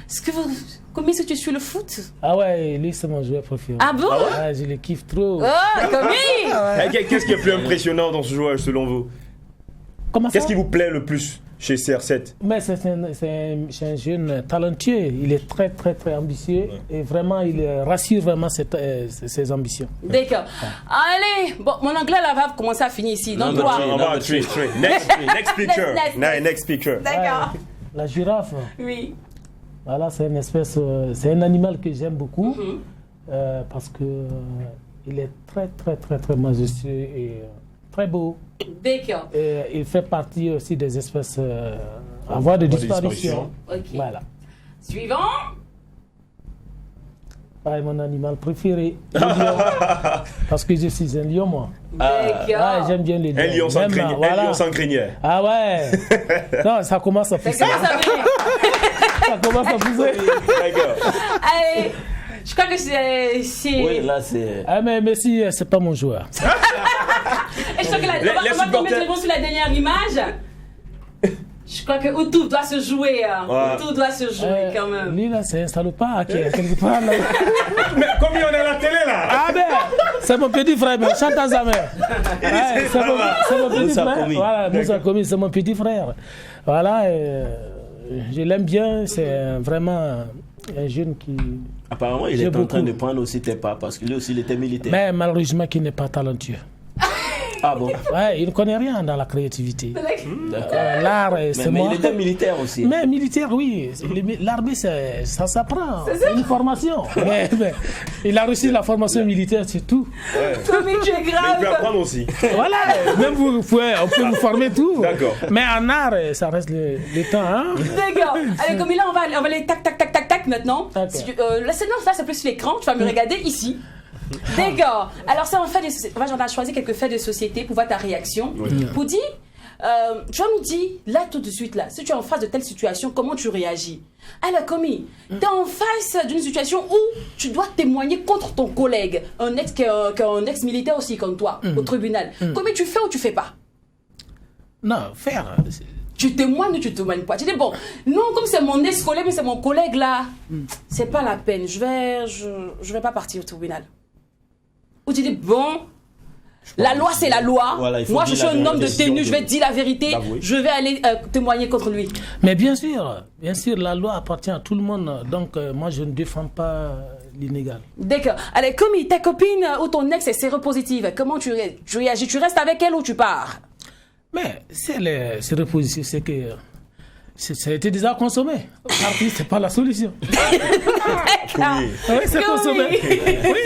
Est-ce que vous... Combien est-ce que tu suis le foot? Ah ouais, lui, c'est mon joueur préféré. Ah bon? Ah, je le kiffe trop. Oh, Commis! Eh, qu'est-ce qui est plus impressionnant dans ce joueur, selon vous? Comment ça? Qu'est-ce qui vous plaît le plus chez CR7? Mais c'est un jeune talentueux, il est très ambitieux et vraiment il rassure vraiment ses ambitions. D'accord. Allez, bon, mon anglais là va commencer à finir ici. Donc, Number toi. three. On va three. Next picture. Next picture. D'accord. Ouais, la girafe, Oui. voilà, c'est une espèce, c'est un animal que j'aime beaucoup parce que il est très majestueux et très beau. D'accord. Et il fait partie aussi des espèces en voie de disparition. Ok. Voilà. Suivant. Ouais, mon animal préféré, le lion. Parce que je suis un lion, moi. Ouais, D'accord. j'aime bien les lions. Un lion sans Même, crinière. voilà. Un lion sans crinière. Ah ouais. Non, ça commence à pousser. D'accord, ça va. Ça commence à pousser. D'accord. Allez, je crois que c'est... Oui, là, c'est. Ah mais Messi, c'est pas mon joueur. Et je crois que Les on va tomber supporters- sur la dernière image. Je crois que où tout doit se jouer. Hein. Ouais. Où tout doit se jouer quand même. Lui là, c'est un salopard qui est quelque part là. Mais combien on est à la télé là? Ah ben, c'est mon petit frère, mais chante à sa mère. Ouais, c'est mon petit Moussa frère. Komi. Voilà, Moussa Komi, c'est mon petit frère. Voilà, je l'aime bien, c'est vraiment un jeune qui... Apparemment, il J'ai est en train beaucoup. de prendre aussi tes pas parce qu'il aussi il était militaire. Mais malheureusement, qui n'est pas talentueux. Ah bon? Ouais, il ne connaît rien dans la créativité. D'accord. L'art, c'est Mais moi. il était militaire aussi. Mais militaire, oui. L'armée, ça s'apprend. C'est une formation. Mais il a reçu la formation militaire, c'est tout. Tommy, tu es Mais il peut grave. apprendre aussi. Voilà. Même on peut vous former tout. D'accord. Mais en art, ça reste le temps. Hein? D'accord. Allez, comme là, on va aller tac maintenant. D'accord. Si tu- là, c'est plus sur l'écran. Tu vas me regarder ici. D'accord. Alors ça, on a choisi quelques faits de société pour voir ta réaction. Pour dire, tu vas nous dire, là, tout de suite, là, si tu es en face de telle situation, comment tu réagis? Alors, Commis, tu es en face d'une situation où tu dois témoigner contre ton collègue, un ex-militaire aussi comme toi, au tribunal. Commis, tu fais ou tu fais pas? Non, faire. Tu témoignes ou tu témoignes pas? Tu dis, bon, non, comme c'est mon ex-collègue, mais c'est mon collègue là, c'est pas la peine, je vais pas partir au tribunal. Ou tu dis, bon, La loi, c'est la loi. Voilà, il faut Moi, je dire suis la un homme de vérité. tenue, je vais dire la vérité. D'avouer. Je vais aller témoigner contre lui. Mais bien sûr, la loi appartient à tout le monde. Donc, moi, je ne défends pas l'inégal. D'accord. Allez, Komi, ta copine ou ton ex est séropositive. Comment tu réagis? Tu restes avec elle ou tu pars? Mais si elle est séropositive, c'est que ça a été déjà consommé. Partir, c'est pas la solution. D'accord. Oui, c'est Komi. consommé. Oui,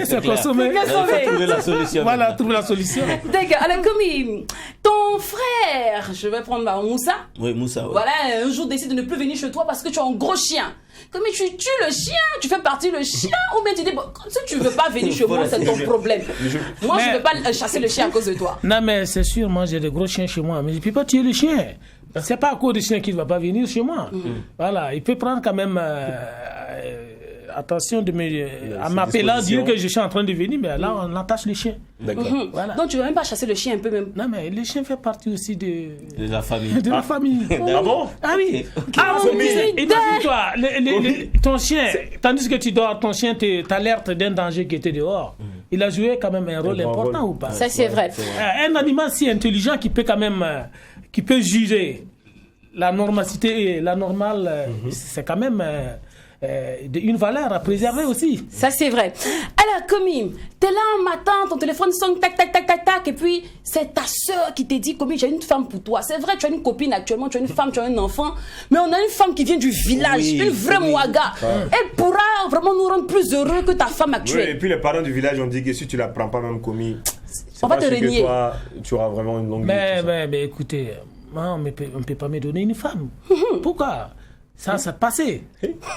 c'est consommé. Il faut trouver la solution. Voilà, trouve la solution. D'accord. Alors, Komi, ton frère, je vais prendre Moussa. Oui, Moussa. Ouais. Voilà, un jour décide de ne plus venir chez toi parce que tu as un gros chien. Comme tu tues le chien, tu fais partir le chien, ou bien tu dis, bon, si tu veux pas venir chez moi, c'est ton problème. Moi, je ne veux pas chasser le chien à cause de toi. Non, mais c'est sûr, moi j'ai des gros chiens chez moi, mais je ne peux pas tuer le chien. C'est pas à cause du chien qu'il ne va pas venir chez moi. Voilà, il peut prendre quand même attention à m'appeler, dire que je suis en train de venir, mais là on attache le chien. D'accord. Voilà. Donc tu ne veux même pas chasser le chien un peu même. Non, mais le chien fait partie aussi de la famille. la famille. Ah bon? Ah oui. Ah, imagine-toi, ton chien, tandis que tu dors, ton chien t'alerte d'un danger qui était dehors. Il a joué quand même un rôle important ou pas? Ça, c'est vrai. Un animal si intelligent qui peut quand même, qui peut juger la normalité et la normale, c'est quand même une valeur à préserver aussi. Ça, c'est vrai. Alors, Komi, t'es là un matin, ton téléphone sonne, tac, tac, tac, tac, tac, et puis c'est ta soeur qui te dit, Komi, j'ai une femme pour toi. C'est vrai, tu as une copine actuellement, tu as une femme, tu as un enfant, mais on a une femme qui vient du village, une vraie Mouaga. Elle pourra vraiment nous rendre plus heureux que ta femme Oui, actuelle. et puis les parents du village ont dit que si tu la prends pas même commis, On va te régner. Toi, tu auras vraiment une longue vie. Mais écoutez, moi, on ne peut pas me donner une femme. Pourquoi? Ça passé.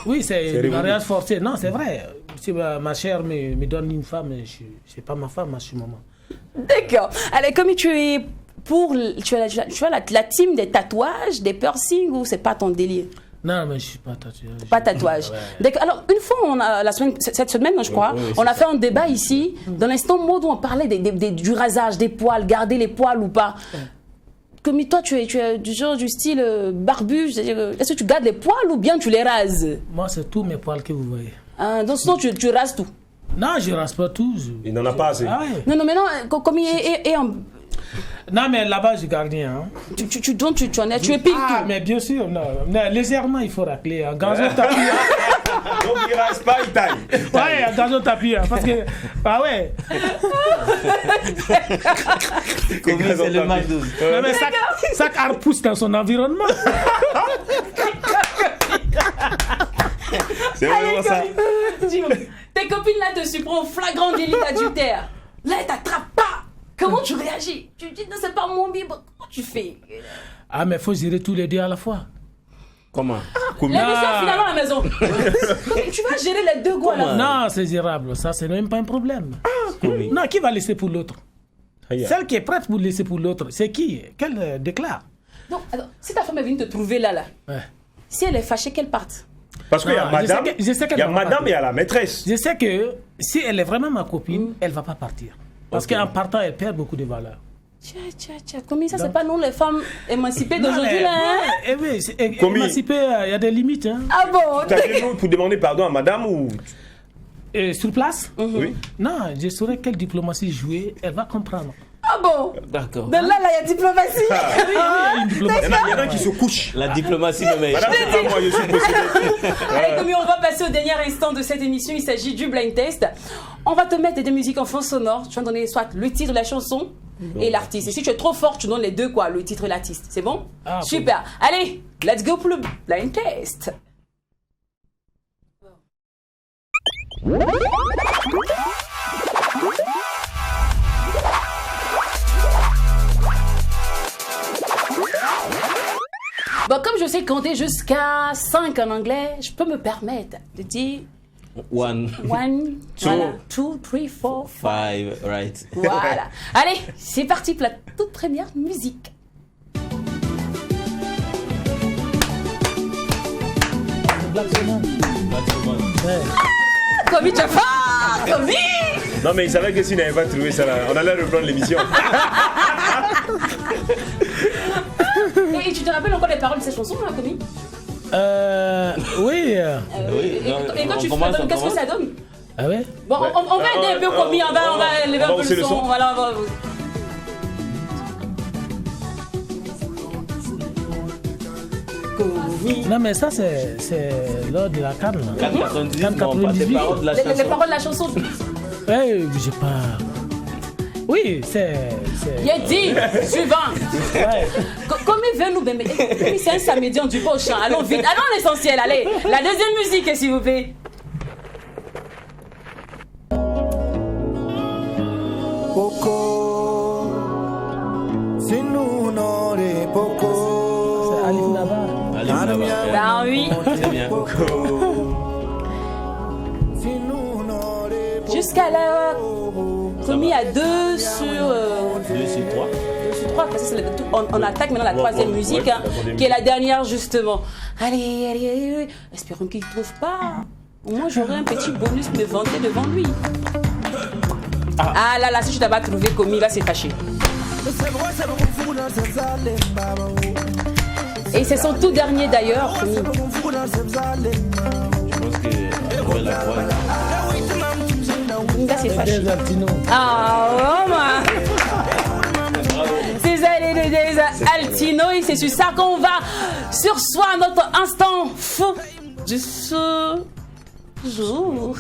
Oui, c'est un mariage forcé. Non, c'est vrai. Si ma chère me donne une femme, je pas ma femme à ce moment. D'accord. Allez, Komi, tu es la team des tatouages, des piercings, ou c'est pas ton délire? Non, mais je suis pas tatouage. Pas tatouage. Ouais. D'accord. Alors, une fois, cette semaine, je crois, on a fait un débat ici, dans l'instant mode où on parlait du rasage des poils, garder les poils ou pas. Comme toi, tu es du genre du style barbu, est-ce que tu gardes les poils ou bien tu les rases? Moi, c'est tous mes poils que vous voyez. Donc sinon, tu rases tout? Non, je rase pas tous. Il n'en a pas assez. Ah ouais. Non, mais non, comme il est en... Non, mais là-bas, je garde rien. Hein. Tu épiles tout. Mais bien sûr, non. Légèrement, il faut racler. Un gazon tapis. Donc il rase pas, il taille. Ouais, un gazon tapis. Parce que... Ah ouais. Comment c'est le McDo. Non, mais chaque arbre pousse dans son environnement. C'est vraiment ça. Tes copines là te surprennent au flagrant délit d'adultère. Là, elles t'attrapent pas. Comment tu réagis? Tu dis non, c'est pas mon bible. Comment tu fais? Ah, mais il faut gérer tous les deux à la fois. Comment? L'émission finalement à la maison. Tu vas gérer les deux quoi là? Non, c'est gérable. Ça, c'est même pas un problème. Non, qui va laisser pour l'autre? Celle qui est prête pour laisser pour l'autre, c'est qui? Qu'elle déclare? Donc, alors, si ta femme est venue te trouver là, Ouais. si elle est fâchée, qu'elle parte. Parce qu'il y a Non, madame, je sais qu'elle il y a va pas madame partir. et il y a la maîtresse. Je sais que si elle est vraiment ma copine, elle va pas partir. Parce qu'en partant, elle perd beaucoup de valeur. Tiens, comme ça, c'est pas nous les femmes émancipées Non, d'aujourd'hui mais- là, hein? Eh oui, c'est Commis. émancipé, il y a des limites. Hein. Ah bon? Tu as dit nous pour demander pardon à madame ou... Et sur place, Oui. non, je saurais quelle diplomatie jouer, elle va comprendre. Ah bon? D'accord. De là, il y a diplomatie. Il y a une diplomatie. Il y en a qui se couchent. La diplomatie me met. Madame, c'est pas moi, je suis possédé. Allez, Komi, on va passer au dernier instant de cette émission. Il s'agit du blind test. On va te mettre des musiques en fond sonore. Tu vas donner soit le titre de la chanson et l'artiste. Et si tu es trop fort, tu donnes les deux, quoi, le titre et l'artiste. C'est bon? Ah, Super. Allez, let's go pour le blind test. Bon, comme je sais compter jusqu'à 5 en anglais, je peux me permettre de dire 1, 1, 2, 3, 4, 5. 5, right. Voilà. Allez, c'est parti pour la toute première musique. Komi, tu es fort, Komi. Non, mais il savait que s'il n'avait pas trouvé ça, là, on allait reprendre l'émission. Et tu te rappelles encore les paroles de cette chanson, là, Komi? Oui. Oui, non, Et quand on tu commence, fredonnes, qu'est-ce que ça donne? Ah ouais? Bon, on va aider un peu Komi, on va lever un peu le son. Voilà, Non, mais ça, c'est lors de la Cannes. Cannes 98, les paroles de la chanson. Les paroles de la chanson. Ouais, j'ai pas. Oui, c'est. Yedi, suivant. Ouais. Comme il veut nous bébé. C'est un samedi, on dit pas au chant. Allons vite, allons à l'essentiel, allez. La deuxième musique, s'il vous plaît. Poco, si nous n'aurons Poco. C'est Alif Nabar. Ah oui. C'est bien. Jusqu'à là, Komi à 2 sur 2 sur 3. 2 sur 3, parce que on attaque maintenant la troisième musique, qui est la dernière justement. Allez. Espérons qu'il ne trouve pas. Au moins j'aurai un petit bonus me vanter devant lui. Ah là, si tu n'as pas trouvé Komi, là c'est fâché. Et c'est son tout dernier d'ailleurs, Komi. Je pense que la voix. Là c'est fâché. Des Altino. Ah, oh, c'est ça les Altino, et c'est sur ça qu'on va sursoir notre instant fou de ce jour.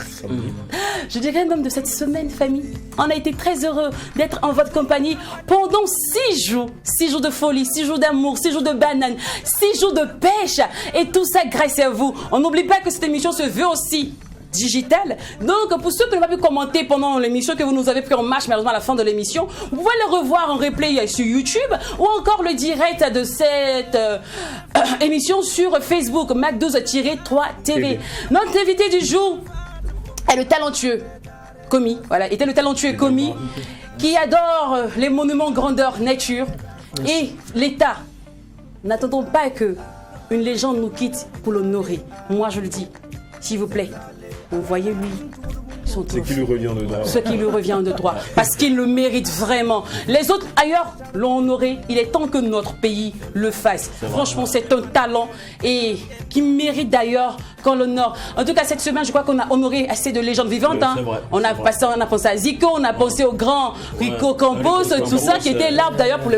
Je dirais même de cette semaine, famille. On a été très heureux d'être en votre compagnie pendant 6 jours. 6 jours de folie, 6 jours d'amour, 6 jours de banane, 6 jours de pêche. Et tout ça grâce à vous. On n'oublie pas que cette émission se veut aussi digital. Donc, pour ceux qui n'ont pas pu commenter pendant l'émission, que vous nous avez pris en marche malheureusement à la fin de l'émission, vous pouvez le revoir en replay sur YouTube ou encore le direct de cette émission sur Facebook, Mac12-3 TV. Notre invité du jour est le talentueux Komi. Voilà, était le talentueux Komi qui adore les monuments grandeur nature et l'État. N'attendons pas que une légende nous quitte pour l'honorer. Moi, je le dis, s'il vous plaît. Envoyez-lui son tour. Ce qui lui revient de droit. Ce qui lui revient de droit. Parce qu'il le mérite vraiment. Les autres ailleurs l'ont honoré. Il est temps que notre pays le fasse. Franchement, c'est un talent et qui mérite d'ailleurs qu'on l'honore. En tout cas, cette semaine, je crois qu'on a honoré assez de légendes vivantes. Hein. On a pensé à Zico, on a pensé au grand Rico Campos, tout ça qui était l'arbre d'ailleurs pour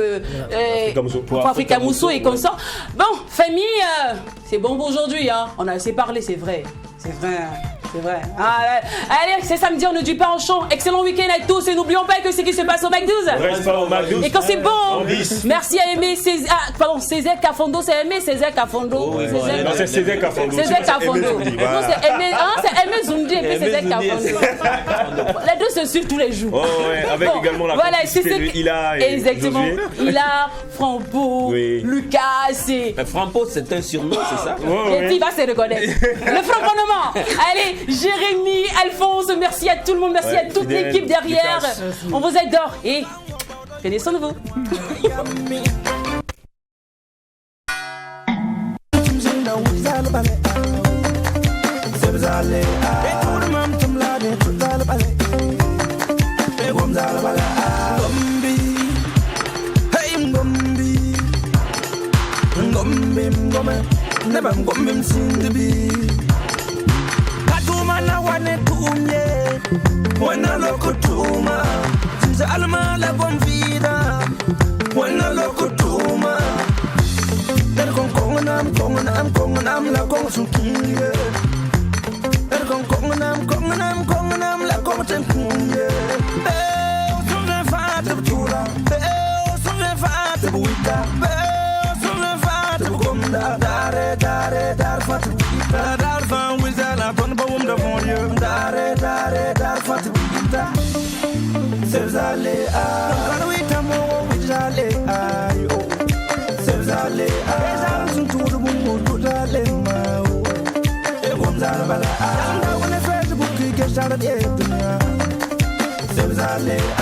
Africa Mousso et comme ça. Bon, famille, c'est bon pour aujourd'hui. Hein. On a assez parlé, c'est vrai. C'est vrai. Allez, c'est samedi, on ne dit pas en chant. Excellent week-end à tous et n'oublions pas que ce qui se passe au Mac12. Reste pas au Mac12. Et quand c'est bon, merci à Aimé Césaire Cafondo. C'est Aimé Césaire Cafondo. Non, c'est Césaire Cafondo. Césaire Cafondo. Non, c'est Aimé Zoundi et puis Césaire Cafondo. Les deux se suivent tous les jours. Oh, ouais, avec également la complicité de Hila et exactement. Hila, Frampo, Lucas et... Frampo, c'est un surnom, c'est ça? Et puis il va se reconnaître. Le framponnement. Allez, Jérémy, Alphonse, merci à tout le monde, merci à toute l'équipe derrière. On vous adore et prenez soin de vous. Na wane kumye wana lokutuma sinza alma la bonfida wana lokutuma der kongonam la konsukiye der kongonam la konsukiye so me fat bula so me fat buita so me fat komda dar fat buita dar van wizala ton bawum da fon yo dar fat buita sebzale a wita mo wizale ayo sebzale a sun tudu bu dale ma e gomzala bala a da wona facebook ke shara de dunya sebzale a